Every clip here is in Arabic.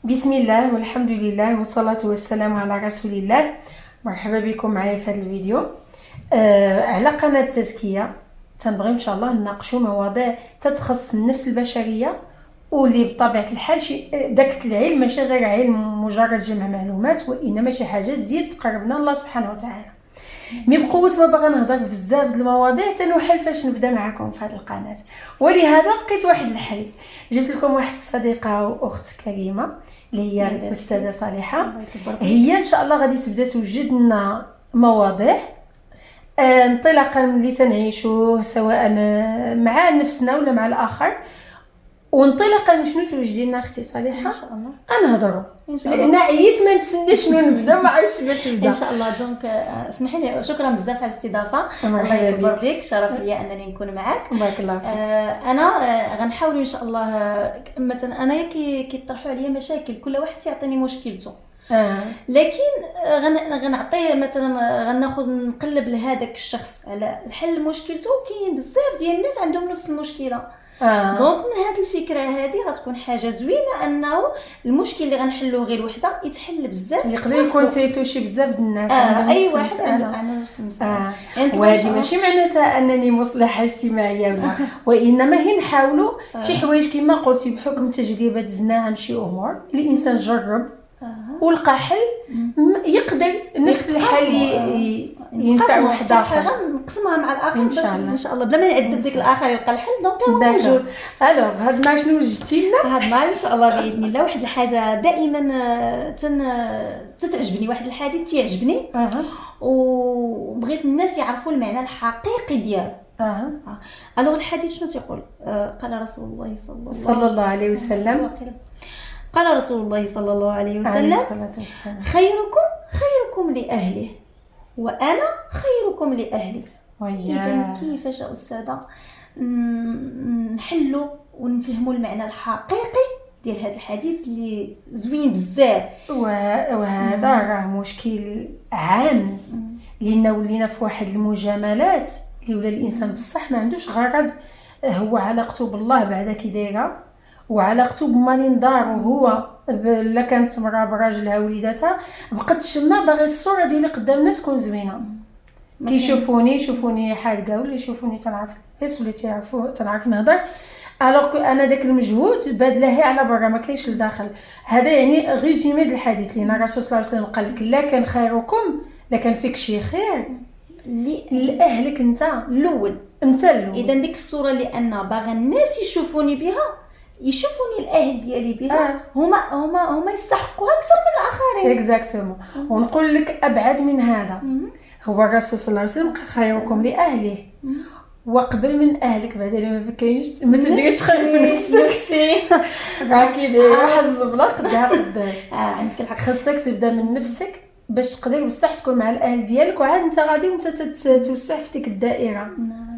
بسم الله والحمد لله والصلاة والسلام على رسول الله. مرحبا بكم معايا في هذا الفيديو. على قناة تزكية تنبغي ان شاء الله نناقشوا مواضيع تتخص النفس البشرية، واللي بطبيعة الحال داك العلم ماشي غير علم مجرد جمع معلومات، وانما شي حاجة تزيد تقربنا الله سبحانه وتعالى. بقوة ما باغا نهضر بزاف د المواضيع تنوحل فاش نبدا معكم في هذه القناه، ولهذا لقيت واحد الحل. جبت لكم واحد الصديقه واخت كريمه اللي هي الاستاذه صالحه. هي ان شاء الله غادي تبدا توجد لنا مواضيع انطلاقا من اللي تنعيشوه سواء مع نفسنا ولا مع الاخر، وانطلاقا من شنو توجدي لنا اختي صالحه ان شاء الله نهضروا ان شاء الله. لان عييت ما نتسنى شنو نبدا، ما عرفتش باش نبدا ان شاء الله. دونك اسمحي لي، شكرا بزاف على الاستضافه. مرحبا الله يكبر بك. بك، شرف لي انني نكون معك. بارك الله فيك. انا غنحاول ان شاء الله. مثلا انا كيطرحوا عليا مشاكل، كل واحد يعطيني مشكلته، لكن غنعطيه مثلا، غناخذ نقلب لهذاك الشخص على الحل مشكلته. كاين بزاف ديال الناس عندهم نفس المشكله. دونك من هذه الفكره هذه غتكون حاجه زوينه انه المشكل اللي غنحلوه غير وحده يتحل بزاف، يقدر يكون تيتوشي بزاف د الناس. اي واحد عنده نفس المسألة. وهذه ماشي معناتها انني مصلحه اجتماعيه ما، وانما هي نحاولوا شي حوايج كما قلتي بحكم تجربه دزناها من شي امور الانسان جرب ولقى حل يقدر نفس الحل ينفع واحد اخر. حاجه نقسمها مع الاخر ان شاء الله ان شاء الله بلا ما يعذب ديك الاخر يلقى الحل. دونك هو موجود. الوغ هاد النهار شنو وجدتي لنا؟ هاد النهار ان شاء الله باذن الله واحد الحاجه دائما تتعجبني، واحد الحديث تيعجبني وبغيت الناس يعرفوا المعنى الحقيقي ديالو. الوغ الحديث شنو تيقول؟ قال رسول الله صلى الله عليه وسلم، قال رسول الله صلى الله عليه وسلم: خيركم لأهله وأنا خيركم لأهلي. إذن كيفاش أستاذة نحلوا ونفهموا المعنى الحقيقي ديال هذا الحديث اللي زوين بزاف؟ وهذا راه مشكل عام، لأن ولينا في واحد المجاملات اللي ولا الإنسان بصح ما عندوش غرض، هو علاقته بالله بعدا كي دايره، وعلاقته بمالين دار، وهو لا كانت مرا براجلها وليداتها بقات تشما باغي الصوره ديالي قدام الناس تكون زوينه. يشوفوني حالقه ولا يشوفوني تنعرف بس ولا تنعرف نهضر، الوغ انا داك المجهود بادله على برا ما كاينش لداخل. هذا يعني ريزومي ديال الحديث لان الرسول صلى الله عليه وسلم قال لك لا كان خيركم، لا كان فيك شي خير لاهلك انت الاول. اذا ديك الصوره اللي انا باغا الناس يشوفوني بها، يشوفوني الاهل ديالي بها، هما يستحقوها اكثر من الاخرين. اكزاكتومون. ونقول لك ابعد من هذا، هو الرسول صلى الله عليه وسلم خيركم لاهله، وقبل من اهلك بعدا ما كاينش ما تديرش خير في نفسك. راكي داير واحد الزبله قدها قداش. عندك الحق، خصك تبدا من نفسك باش تقدر بصح تكون مع الاهل ديالك، وعاد انت غادي وانت توسع في ديك الدائره.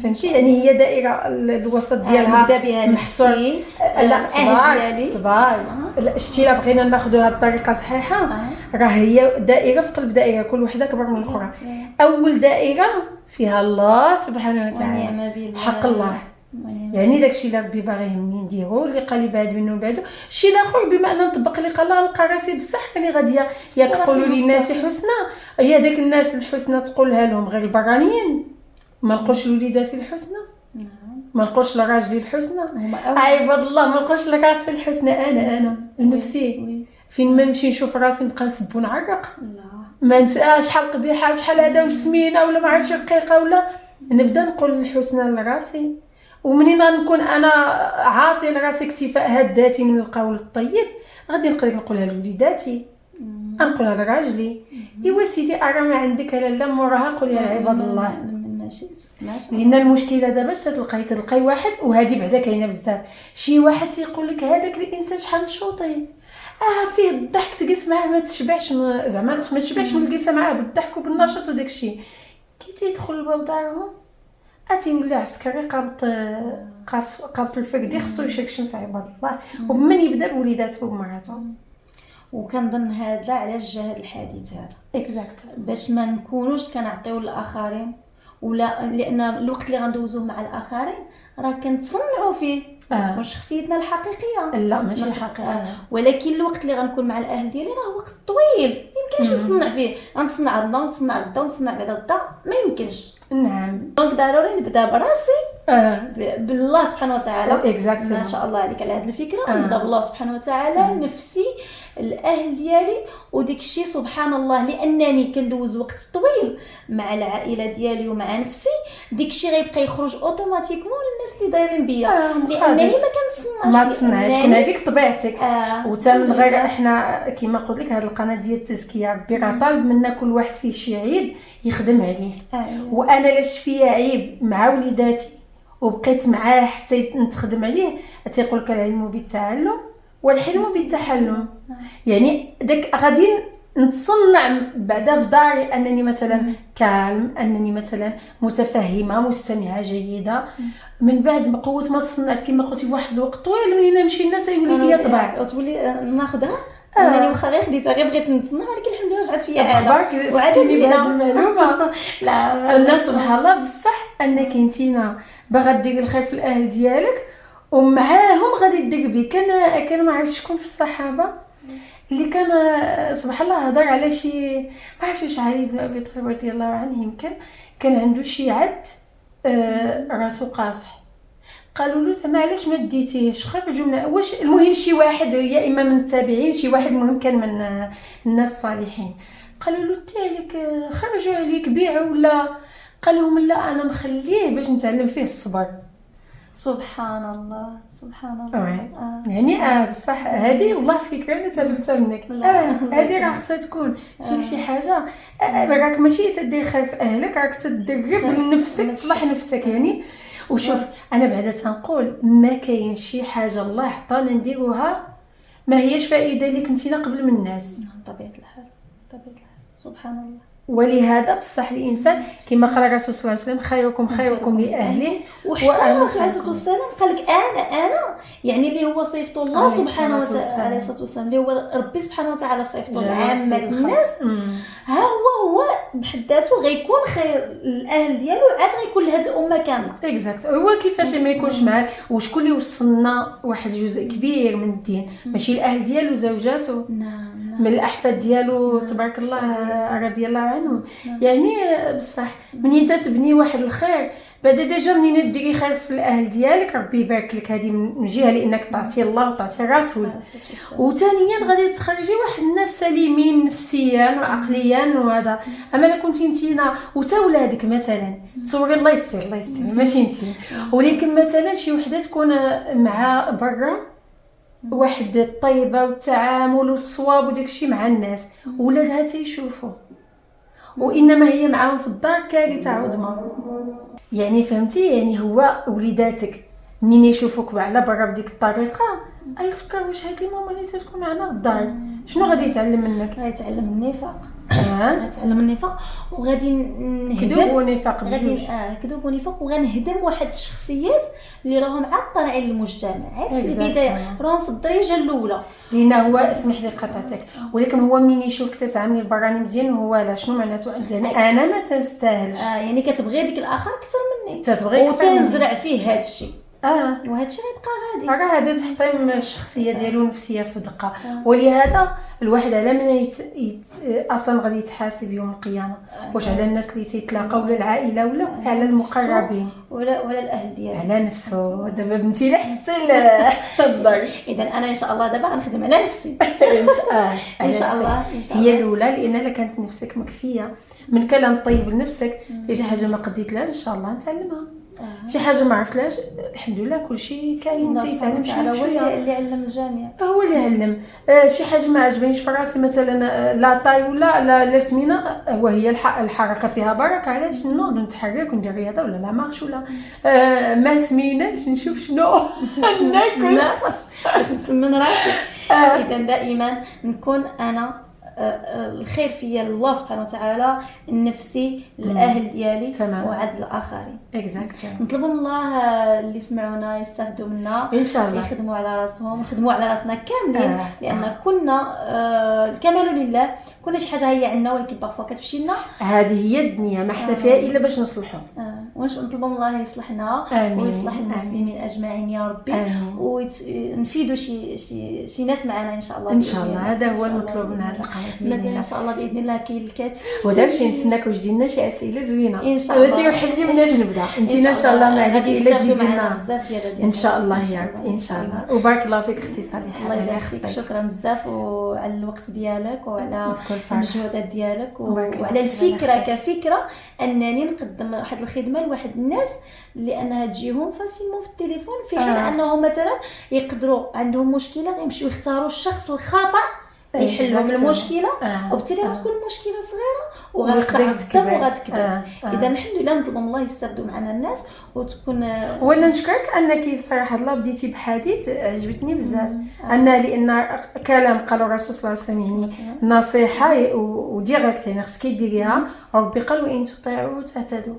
فهمتي؟ يعني هي دائره الوسط ديالها نبدا بها محصور. لا صباي لا شتي، لا بغينا ناخذوها بطريقه صحيحه راه هي دائره في قلب دائره، كل وحده كبر من الاخرى. اول دائره فيها الله سبحانه وتعالى، حق الله، يعني داكشي اللي ربي باغي مني نديرو، اللي قال لي بعد منه بعدو. الشيء الاخر بما ان نطبق اللي قال الله نلقى راسي بصح راني غاديه يقولوا لي الناس حسنى، هي داك الناس الحسنى تقولها لهم غير البرانيين، ما نقولش لوليداتي الحسنى، ما نقولش لراجلي الحسنى، عباد الله ما نقولش لراسي الحسنى، انا لنفسي. فين ما نمشي نشوف راسي نبقى نسب ونعرق، ما نساش شحال قبيحه وشحال هذا وسمينه ولا ما عرفتش رقيقه، ولا نبدا نقول الحسنى لراسي. ومنين نكون انا عاطي لراسي اكتفاء الذاتي من القول الطيب، غادي نقدر نقولها لوليداتي، نقولها لراجلي. ايوا سيدي ارا ما عندك لا موراها قوليها لعباد الله. لان المشكله دابا تلقاي واحد، وهذه بعدا كاينه بزاف، شي واحد تيقول لك هذاك الانسان شحال مشوطين، فيه الضحك تجلس معاه ما تشبعش، زعما ما تشبعش من الجلسه معاه بالضحك وبالنشاط وداك الشيء. كي تيدخل لباب دارهم اتيولي عسكري قابط الفقدي، خصو يشكشن في عباد الله، وبمن يبدا بوليداته وبمراته. وكنظن هذا علاش جا هذا الحديث هذا اكزاكت، باش ما نكونوش كنعطيو للاخرين، ولا لان الوقت اللي غندوزوه مع الاخرين راه كنتصنعوا فيه تكون شخصيتنا الحقيقيه. لا ماشي الحقيقه. ولكن الوقت اللي غنكون مع الاهل ديالي راه وقت طويل، يمكنش نتصنع فيه، غنتصنع غدا ونتصنع غدا ونتصنع بعد غدا، ما يمكنش. نعم. دونك ضروري نبدا براسي، بالله سبحانه وتعالى. ما شاء الله عليك على هذه الفكره. نبدا بالله سبحانه وتعالى، نفسي، الاهل ديالي، وديك الشيء سبحان الله لانني كندوز وقت طويل مع العائله ديالي ومع نفسي، ديك الشيء غيبقى يخرج اوتوماتيكمون للناس اللي دايرين بيا، لانني ما تصنعش كون هذيك طبيعتك. وتم غير احنا كما قلت لك هذه القناه ديال التزكيه ربي راه طالب منا كل واحد فيه شي عيب يخدم عليه. وانا لاش فيا عيب مع وليداتي وبقيت معاه حتى نتخدم عليه، تيقول لك العلم بالتعلم والحلم بالتحلم. يعني داك غادي نتصنع بعدا في داري انني مثلا كالم، انني مثلا متفهمه مستمعه جيده، من بعد بقوه ما صنعت كما قلتي في واحد الوقت طويل ملي نمشي الناس يولي فيا طبع وتولي ناخذها. انني واخا غير خديتها غير بغيت نتصنع، ولكن الحمد لله رجعت فيا عاده. وعادتي بهذه المعلومه. لا الناس سبحان الله بصح انك انتينا باغا ديري الخير في الاهل ديالك ومعاهم غادي دير بك. كان ما عرفتش شكون في الصحابه اللي كان سبحان الله هضر على شي ما عرفتش واش علي بن ابي طالب رضي الله عنه، يمكن كان عنده شي عبد راسو قاصح، قالوا له زعما علاش ما ديتيهش خرجوا من واش المهم شي واحد يا اما من التابعين شي واحد مهم كان من الناس الصالحين، قالوا له تالك خرجوا عليك بيعوا ولا، قال لهم لا انا مخليه باش نتعلم فيه الصبر. سبحان الله سبحان الله. يعني بصح هذه والله فكره انا تعلمتها منك. هذه راه خصها تكون فيك شي حاجه، راك ماشي تدير خير في اهلك، راك تدرب لنفسك تصلح نفسك يعني. وشوف انا بعدا تنقول ما كاين شي حاجه الله عطانا نديروها ما هيش فائده ليك انتينا قبل من الناس. طبيعه الحال طبيعه الحال سبحان الله. ولهذا بصح الانسان كما قال الرسول صلى الله عليه وسلم خيركم لاهله. وحتى الرسول عليه الصلاه والسلام قال لك انا يعني اللي هو صيفته الله سبحانه وتعالى عليه الصلاه والسلام، اللي هو ربي سبحانه وتعالى صيفته لعامه الناس، ها هو بحد ذاته غيكون خير الاهل ديالو، عاد غيكون لهاد الامه كامله. اكزاكت. هو كيفاش ما يكونش معاه وشكون اللي وصلنا واحد الجزء كبير من الدين، ماشي الاهل ديالو زوجاته. نعم. من الاحفاد ديالو تبارك الله رضي الله عنهم. يعني بصح منين تتبني واحد الخير بعدا ديجا منين ديري خير في الاهل ديالك ربي يبارك لك، هذه من جهه لانك تعطي الله وتعطي الرسول، وثانيا غادي تخرجي واحد الناس سليمين نفسيا وعقليا وهذا. اما الا كنتي نتينا وتا ولادك مثلا تصوري الله يستر ماشي انتي، ولكن مثلا شي وحده تكون مع برا واحد الطيبه والتعامل والصواب وداك الشيء مع الناس، ولادها تيشوفوا، وانما هي معاهم في الدار كارثه عظمى. يعني فهمتي؟ يعني هو وليداتك منين يشوفوك على برا بديك الطريقه غيتفكر واش هذه ماما اللي تكون معنا الدار شنو غادي يتعلم منك؟ غيتعلم النفاق. غيتعلم النفاق وغادي نهدم كذوب ونفاق بجوج. كذوب ونفاق، وغنهدم واحد الشخصيات اللي راهم عطل على المجتمعات في البدايه، راهم في الدرجه الاولى. لان هو اسمح لي قطعتك، ولكن هو منين يشوفك تتعاملي البراني مزيان وهو لا شنو معناته انا ما تستاهلش. يعني كتبغي ديك الاخر اكثر مني، تتبغي وتنزرع فيه هذا الشيء. وهذا الشيء غيبقى غادي. راه هذا تحطيم الشخصيه ديالو النفسيه في دقه. ولهذا الواحد على من اصلا غادي يتحاسب يوم القيامه، واش على الناس اللي تيتلاقاو ولا العائله ولا على المقربين ولا الاهل ديالو، على نفسه. دابا بنتي لا حتى الدار. اذا انا ان شاء الله دابا غنخدم على نفسي ان شاء الله. هي الاولى، لان الا كانت نفسك مكفيه من كلام طيب لنفسك، شي حاجه ما قديتلهاش ان شاء الله نتعلمها. شي حاجه ما عرفتلاش الحمد لله كلشي كاين تيتعلم شويه. اللي علم الجميع هو اللي علم. شي حاجه ما عجبنيش في راسي مثلا لا طاي ولا سمينه، وهي الحركه فيها بركه، علاش نوض نتحرك وندير رياضه ولا لا مارش ولا ما سميناش نشوف شنو ناكل باش نسمن راسي. اذا دائما نكون انا الخير فيا الله سبحانه وتعالى، النفسي، الاهل ديالي وعاد الاخرين. نطلبوا من الله اللي سمعونا يستافدوا منا ان شاء الله، يخدموا على راسهم ونخدموا على راسنا كاملين. لان كنا الكمال لله، كنا شي حاجه هي عندنا ولكن بارفو كتمشي لنا. هذه هي الدنيا ما حنا فيها الا باش نصلحوا. ونطلبوا من الله يصلحنا ويصلح المسلمين اجمعين يا ربي، ونفيدوا شي ناس معنا ان شاء الله. ان شاء الله هذا هو المطلوب من هذه القناه ان شاء الله باذن الله. كاين الكاتب وداك الشيء نتسناك واش دينا شي اسئله زوينه ان شاء الله. التي يحل مناش نبدا انت ان شاء الله ما عليك الا جيبي لنا بزاف ديال ان شاء الله يا رب ان شاء الله. وبارك الله فيك اختي صالحه. الله يبارك فيك، شكرا بزاف وعلى الوقت ديالك وعلى المجهودات ديالك وعلى الفكره كفكره انني نقدم واحد الخدمه لواحد الناس لانها تجيهم فاسيلمون في التليفون، في حين انهم مثلا يقدروا عندهم مشكله يمشيو يختاروا الشخص الخطا يحل لهم المشكله وبالتالي غتكون المشكله صغيره وغتكبر. اذا الحمد لله نطلب الله يستافدوا معنا الناس وتكون. ولا نشكرك انك صراحه الله بديتي بحديث عجبتني بزاف لان كلام قال الرسول صلى الله عليه وسلم يعني نصيحه وديريكت يعني خصك ديريها. ربي قال وان تطيعوا تهتدوا،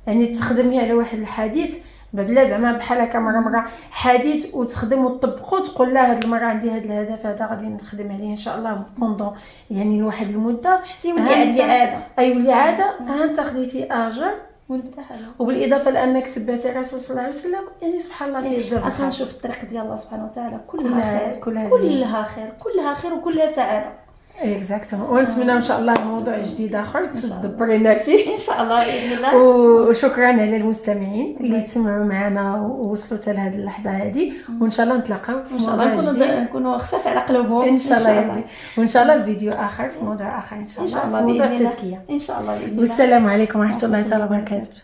يعني تخدمي على واحد الحديث بعد لا زعما بحال هكا مره حديث وتخدم وتطبقوا تقول لا هاد المره عندي هاد الهدف هذا غادي نخدم عليه ان شاء الله بوندون يعني لواحد المده حتى يولي عندي عاده. يولي عاده انت خديتي اجر والمتاح وبالاضافه لانك تبعتي الرسول صلى الله عليه وسلم. يعني سبحان الله فيه بزاف. اصلا نشوف الطريق ديال الله سبحانه وتعالى كلها خير وكلها سعاده. اكزاكتومون. ونتمنى ان شاء الله موضوع جديد اخر تدبرينا فيه ان شاء الله باذن الله. وشكرا على المستمعين اللي سمعوا معنا ووصلوا حتى لهذه اللحظه هذه، وان شاء الله نتلاقاو في موضوع جديد نكونوا خفاف على قلوبهم ان شاء الله يا ربي. وان شاء الله الفيديو اخر في موضوع اخر ان شاء الله باذن موضوع الله. التزكيه ان شاء الله باذن الله. والسلام عليكم ورحمه الله تعالى وبركاته.